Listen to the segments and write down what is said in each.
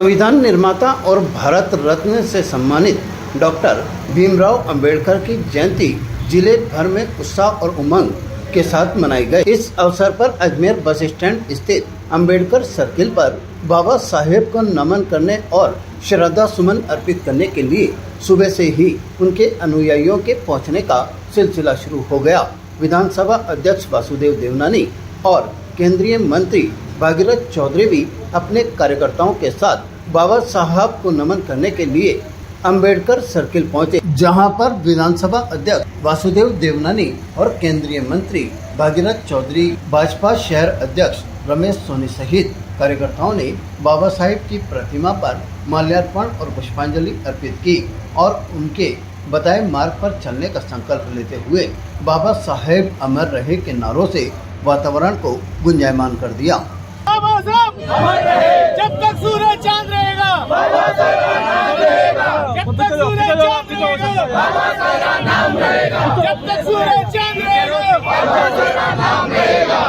संविधान निर्माता और भारत रत्न से सम्मानित डॉक्टर भीमराव अंबेडकर की जयंती जिले भर में उत्साह और उमंग के साथ मनाई गई। इस अवसर पर अजमेर बस स्टैंड स्थित अंबेडकर सर्किल पर बाबा साहेब को नमन करने और श्रद्धा सुमन अर्पित करने के लिए सुबह से ही उनके अनुयायियों के पहुंचने का सिलसिला शुरू हो गया। विधानसभा अध्यक्ष वासुदेव देवनानी और केंद्रीय मंत्री भागीरथ चौधरी भी अपने कार्यकर्ताओं के साथ बाबा साहब को नमन करने के लिए अंबेडकर सर्किल पहुंचे, जहां पर विधानसभा अध्यक्ष वासुदेव देवनानी और केंद्रीय मंत्री भागीरथ चौधरी, भाजपा शहर अध्यक्ष रमेश सोनी सहित कार्यकर्ताओं ने बाबा साहेब की प्रतिमा पर माल्यार्पण और पुष्पांजलि अर्पित की और उनके बताए मार्ग पर चलने का संकल्प लेते हुए बाबा साहेब अमर रहे के नारों से वातावरण को गुंजायमान कर दिया। बाबा साहब अमर रहे, जब तक सूरज चांद रहेगा, बाबा साहेब का नाम रहेगा। जब तक सूरज चांद रहेगा, बाबा साहेब का नाम रहेगा। जब तक सूरज चांद रहेगा, बाबा साहेब का नाम रहेगा।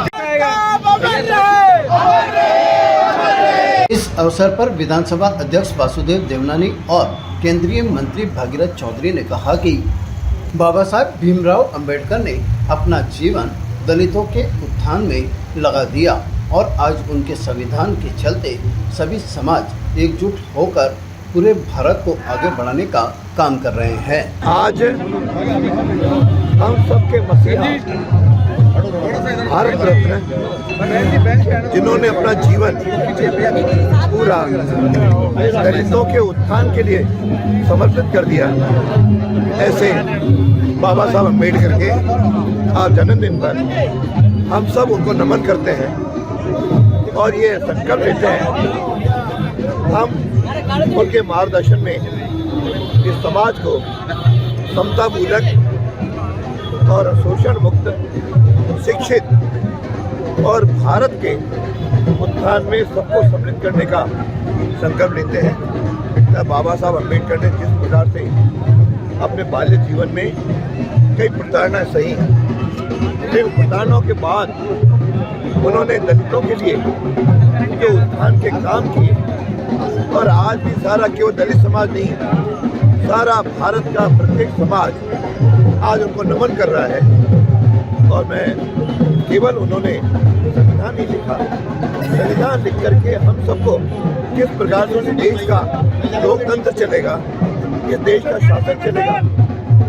इस अवसर पर विधानसभा अध्यक्ष वासुदेव देवनानी और केंद्रीय मंत्री भागीरथ चौधरी ने कहा कि बाबा साहब भीमराव अंबेडकर ने अपना जीवन दलितों के उत्थान में लगा दिया और आज उनके संविधान के चलते सभी समाज एकजुट होकर पूरे भारत को आगे बढ़ाने का काम कर रहे हैं। आज हम सबके मसीहा भारत रत्न जिन्होंने अपना जीवन पूरा दलितों के उत्थान के लिए समर्पित कर दिया, ऐसे बाबा साहब अम्बेडकर के आज जन्मदिन पर हम सब उनको नमन करते हैं और ये संकल्प लेते हैं हम उनके मार्गदर्शन में इस समाज को समतामूलक और शोषण मुक्त, शिक्षित और भारत के उत्थान में सबको सम्मिलित करने का संकल्प लेते हैं। बाबा साहब अम्बेडकर ने जिस प्रकार से अपने बाल्य जीवन में कई प्रताड़ना सही, फिर प्रताड़नाओं के बाद उन्होंने दलितों के लिए जो उत्थान के काम किए और आज भी सारा केवल दलित समाज नहीं, सारा भारत का प्रत्येक समाज आज उनको नमन कर रहा है। और मैं केवल उन्होंने संविधान नहीं लिखा, संविधान लिख करके हम सबको किस प्रकार से देश का लोकतंत्र चलेगा, ये देश का शासन चलेगा,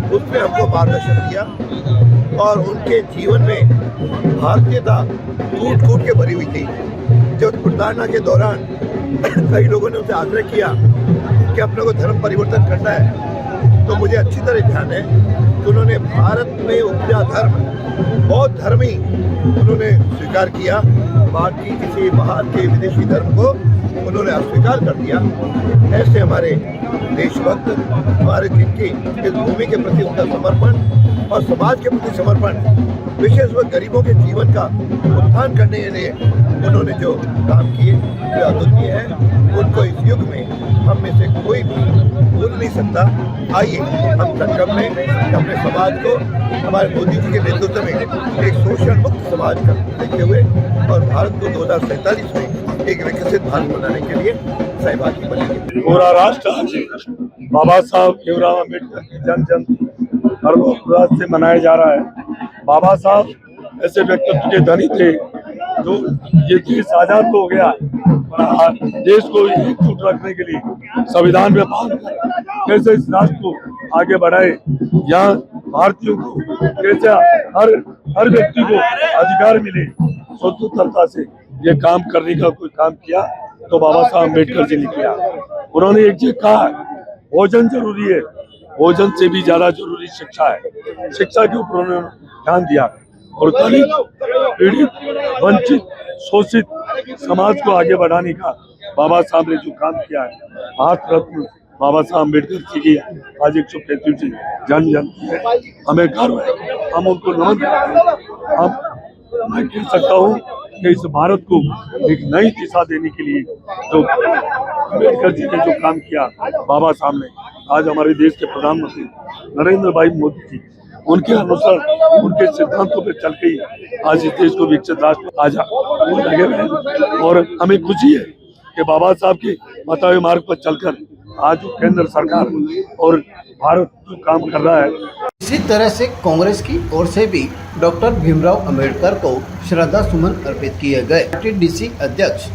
उसमें हमको मार्गदर्शन किया और उनके जीवन में भारतीयता कूट कूट के भरी हुई थी। जब प्रताड़ना के दौरान कई लोगों ने उनसे आग्रह किया कि अपने को धर्म परिवर्तन करना है, तो मुझे अच्छी तरह ध्यान है कि उन्होंने भारत में उपजा धर्म बौद्ध धर्म ही उन्होंने स्वीकार किया, बाकी किसी बाहर के विदेशी धर्म को उन्होंने अस्वीकार कर दिया। ऐसे हमारे देशभक्त, हमारे जिनकी इस भूमि के प्रति उनका समर्पण और समाज के प्रति समर्पण, विशेषकर गरीबों के जीवन का उत्थान करने के लिए उन्होंने जो काम किए वे अद्वितीय हैं। उनको इस युग में हम में से कोई भी भूल नहीं सकता। आइए हम संकल्प में अपने समाज को हमारे मोदी जी के नेतृत्व में एक शोषण मुक्त समाज का देखते हुए और भारत को 2047 में एक विकसित भारत बनाने के लिए सहभागी बनेंगे। पूरा राष्ट्र आज बाबा साहब भीमराव अम्बेडकर की जन्म जयंती हर्षोल्लास से मनाया जा रहा है। बाबा साहब ऐसे व्यक्तित्व के धनी थे जो ये देश आजाद तो हो गया और देश को एकजुट रखने के लिए संविधान में कैसे इस राष्ट्र को आगे बढ़ाए, यहाँ भारतीयों को कैसे हर व्यक्ति को अधिकार मिले, स्वतंत्रता से ये काम करने का कोई काम किया तो बाबा साहब अम्बेडकर जी ने किया। उन्होंने एक चीज कहा, भोजन जरूरी है, भोजन से भी ज्यादा जरूरी शिक्षा है। शिक्षा के ऊपर उन्होंने ध्यान दिया और दलित, पीड़ित, वंचित, शोषित समाज को आगे बढ़ाने का बाबा साहब ने जो काम किया है, भारत रत्न बाबा साहब अम्बेडकर जी की आज 135वीं जन्म जयंती है। हमें गर्व है, हम उनको नमन करते हैं। मैं कह सकता हूँ कि इस भारत को एक नई दिशा देने के लिए जो अम्बेडकर जी ने जो काम किया बाबा साहब ने, आज हमारे देश के प्रधानमंत्री नरेंद्र भाई मोदी जी उनके अनुसार उनके सिद्धांतों पर चल के आज इस देश को विकसित राष्ट्र आज लगे हुए हैं। और हमें खुशी है कि बाबा साहब के बताए हुए मार्ग पर चलकर आज केंद्र सरकार और भारत जो काम कर रहा है। इसी तरह से कांग्रेस की ओर से भी डॉक्टर भीमराव अंबेडकर को श्रद्धा सुमन अर्पित किए गए। टीडीसी अध्यक्ष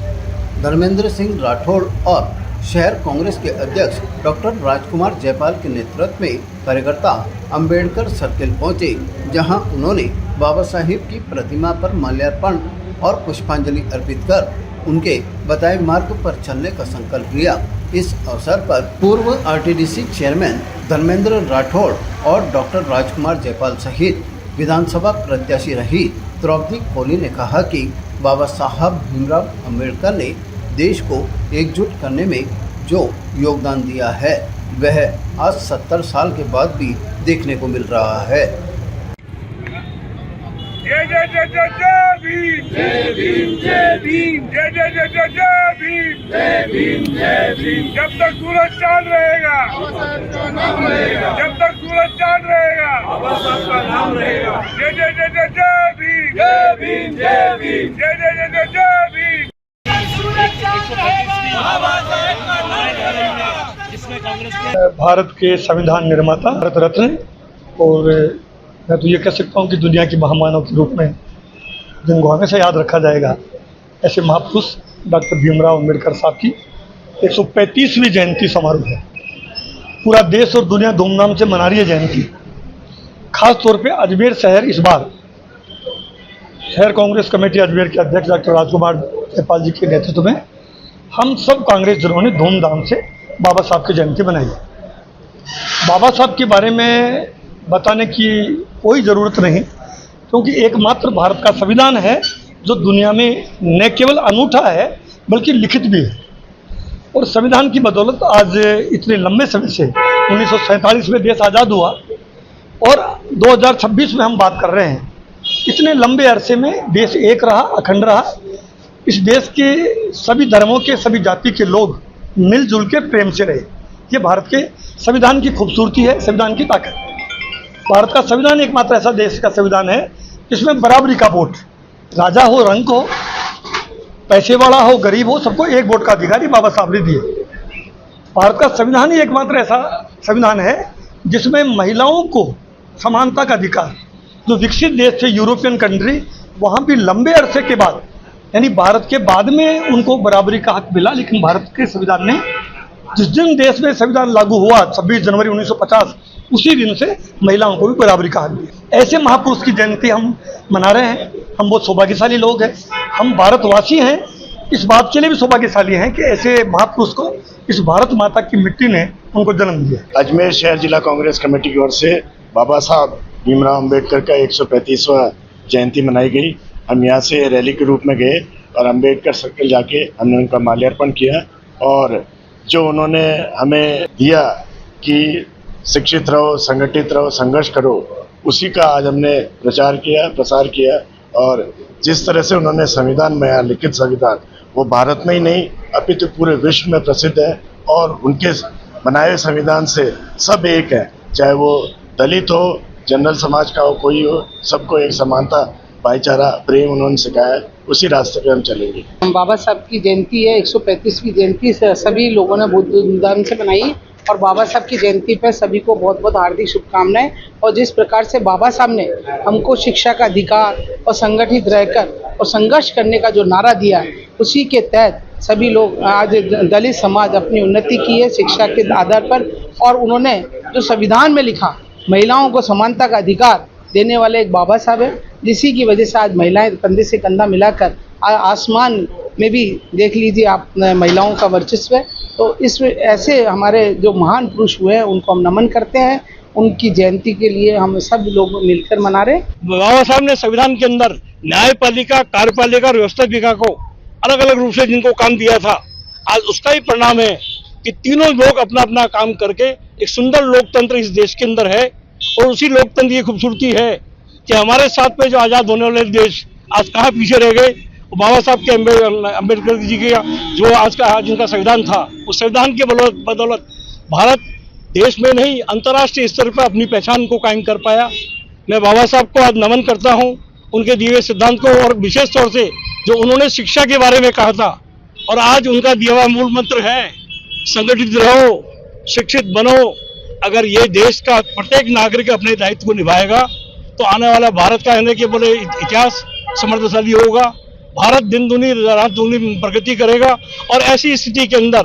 धर्मेंद्र सिंह राठौड़ और शहर कांग्रेस के अध्यक्ष डॉक्टर राजकुमार जयपाल के नेतृत्व में कार्यकर्ता अंबेडकर सर्किल पहुंचे, जहां उन्होंने बाबा साहिब की प्रतिमा पर माल्यार्पण और पुष्पांजलि अर्पित कर उनके बताए मार्ग पर चलने का संकल्प लिया। इस अवसर पर पूर्व आरटीडीसी चेयरमैन धर्मेंद्र राठौड़ और डॉक्टर राजकुमार जयपाल सहित विधानसभा प्रत्याशी रही द्रौपदी कोली ने कहा कि बाबा साहब भीमराव अंबेडकर ने देश को एकजुट करने में जो योगदान दिया है वह आज 70 साल के बाद भी देखने को मिल रहा है। जय जय जय जय जय भीम, जय भीम, जय भीम, जय जय जय जय जय भीम, जय भीम, जय भीम। जब तक सूरज चांद रहेगा, जब तक सूरज चांद रहेगा, बाबा साहब का नाम रहेगा। जय जय जय जय जय भीम, जय भीम, जय भीम, जय जय जय जय जय भीम। सूरज चांद रहेगा, बाबा साहब का नाम रहेगा। जिसमें कांग्रेस के भारत के संविधान निर्माता, भारत रत्न, और मैं तो ये कह सकता हूँ कि दुनिया की महामानव के रूप में जिनको हमेशा याद रखा जाएगा, ऐसे महापुरुष डॉक्टर भीमराव अंबेडकर साहब की 135वीं जयंती समारोह है। पूरा देश और दुनिया धूमधाम से मना रही है जयंती। खास तौर पे अजमेर शहर इस बार शहर कांग्रेस कमेटी अजमेर के अध्यक्ष डॉक्टर राजकुमार जयपाल जी के नेतृत्व में हम सब कांग्रेस जनों ने धूमधाम से बाबा साहब की जयंती मनाई। बाबा साहब के बारे में बताने की कोई ज़रूरत नहीं, क्योंकि एकमात्र भारत का संविधान है जो दुनिया में न केवल अनूठा है बल्कि लिखित भी है। और संविधान की बदौलत आज इतने लंबे समय से 1947 में देश आज़ाद हुआ और 2026 में हम बात कर रहे हैं। इतने लंबे अरसे में देश एक रहा, अखंड रहा। इस देश के सभी धर्मों के, सभी जाति के लोग मिलजुल के प्रेम से रहे। ये भारत के संविधान की खूबसूरती है, संविधान की ताकत। भारत का संविधान एकमात्र ऐसा देश का संविधान है जिसमें बराबरी का वोट, राजा हो, रंक हो, पैसे वाला हो, गरीब हो, सबको एक वोट का अधिकार बाबा साहब ने दिए। भारत का संविधान ही एकमात्र ऐसा संविधान है जिसमें महिलाओं को समानता का अधिकार, जो विकसित देश थे यूरोपियन कंट्री, वहाँ भी लंबे अरसे के बाद, यानी भारत के बाद में उनको बराबरी का हक मिला। लेकिन भारत के संविधान ने जिस दिन देश में संविधान लागू हुआ 26 जनवरी 1950, उसी दिन से महिलाओं को भी बराबरी का हक दिया। ऐसे महापुरुष की जयंती हम मना रहे हैं। हम बहुत सौभाग्यशाली लोग हैं, हम भारतवासी हैं। इस बात के लिए भी सौभाग्यशाली हैं कि ऐसे महापुरुष को इस भारत माता की मिट्टी ने उनको जन्म दिया। अजमेर शहर जिला कांग्रेस कमेटी की ओर से बाबा साहब भीमराव अंबेडकर का 135वां जयंती मनाई गई। हम यहाँ से रैली के रूप में गए और अंबेडकर सर्कल जाके हमने उनका माल्यार्पण किया और जो उन्होंने हमें दिया कि शिक्षित रहो, संगठित रहो, संघर्ष करो, उसी का आज हमने प्रचार किया, प्रसार किया। और जिस तरह से उन्होंने संविधान में लिखित संविधान, वो भारत में ही नहीं अपितु पूरे विश्व में प्रसिद्ध है। और उनके बनाए हुए संविधान से सब एक है, चाहे वो दलित हो, जनरल समाज का हो, कोई हो, सबको एक समानता, भाईचारा, प्रेम उन्होंने सिखाया। उसी रास्ते पे हम चलेंगे। बाबा साहब की जयंती है, 135वीं जयंती सभी लोगों ने बहुत धूमधाम से मनाई और बाबा साहब की जयंती पर सभी को बहुत बहुत हार्दिक शुभकामनाएं। और जिस प्रकार से बाबा साहब ने हमको शिक्षा का अधिकार और संगठित रहकर और संघर्ष करने का जो नारा दिया है, उसी के तहत सभी लोग आज दलित समाज अपनी उन्नति की है शिक्षा के आधार पर। और उन्होंने जो संविधान में लिखा, महिलाओं को समानता का अधिकार देने वाले एक बाबा साहब है, जिसी की वजह से आज महिलाएं कंधे से कंधा मिलाकर आसमान में भी देख लीजिए आप महिलाओं का वर्चस्व है। तो इस ऐसे हमारे जो महान पुरुष हुए हैं उनको हम नमन करते हैं। उनकी जयंती के लिए हम सब लोग मिलकर मना रहे हैं। बाबा साहब ने संविधान के अंदर न्यायपालिका, कार्यपालिका और व्यवस्थापिका को अलग अलग रूप से जिनको काम दिया था, आज उसका ही परिणाम है कि तीनों लोग अपना अपना काम करके एक सुंदर लोकतंत्र इस देश के अंदर है। और उसी लोकतंत्र की खूबसूरती है कि हमारे साथ में जो आज़ाद होने वाले देश आज कहाँ पीछे रह गए। बाबा साहब के अम्बेडकर जी के जो आज का जिनका संविधान था, उस संविधान के बदौलत भारत देश में नहीं अंतर्राष्ट्रीय स्तर पर अपनी पहचान को कायम कर पाया। मैं बाबा साहब को आज नमन करता हूं, उनके दिए हुए सिद्धांत को, और विशेष तौर से जो उन्होंने शिक्षा के बारे में कहा था और आज उनका दिया हुआ मूल मंत्र है संगठित रहो, शिक्षित बनो। अगर ये देश का प्रत्येक नागरिक अपने दायित्व को निभाएगा तो आने वाला भारत का कहने के बोले इतिहास समृद्धशाली होगा। भारत दिन दुनी रात दुनी प्रगति करेगा। और ऐसी स्थिति के अंदर,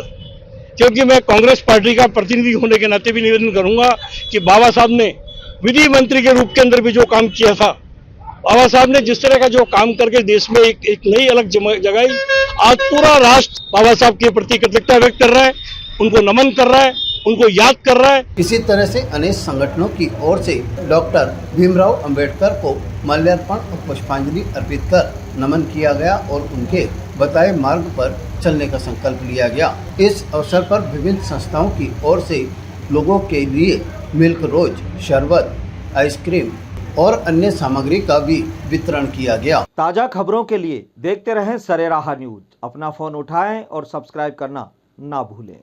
क्योंकि मैं कांग्रेस पार्टी का प्रतिनिधि होने के नाते भी निवेदन करूंगा कि बाबा साहब ने विधि मंत्री के रूप के अंदर भी जो काम किया था, बाबा साहब ने जिस तरह का जो काम करके देश में एक नई अलग जगाई, आज पूरा राष्ट्र बाबा साहब के प्रति कृतज्ञता व्यक्त कर रहा है, उनको नमन कर रहा है, उनको याद कर रहा है। इसी तरह से अनेक संगठनों की ओर से डॉक्टर भीमराव अंबेडकर को माल्यार्पण और पुष्पांजलि अर्पित कर नमन किया गया और उनके बताए मार्ग पर चलने का संकल्प लिया गया। इस अवसर पर विभिन्न संस्थाओं की ओर से लोगों के लिए मिल्क रोज, शरबत, आइसक्रीम और अन्य सामग्री का भी वितरण किया गया। ताज़ा खबरों के लिए देखते रहें सरेराह न्यूज। अपना फोन उठाएं और सब्सक्राइब करना ना भूलें।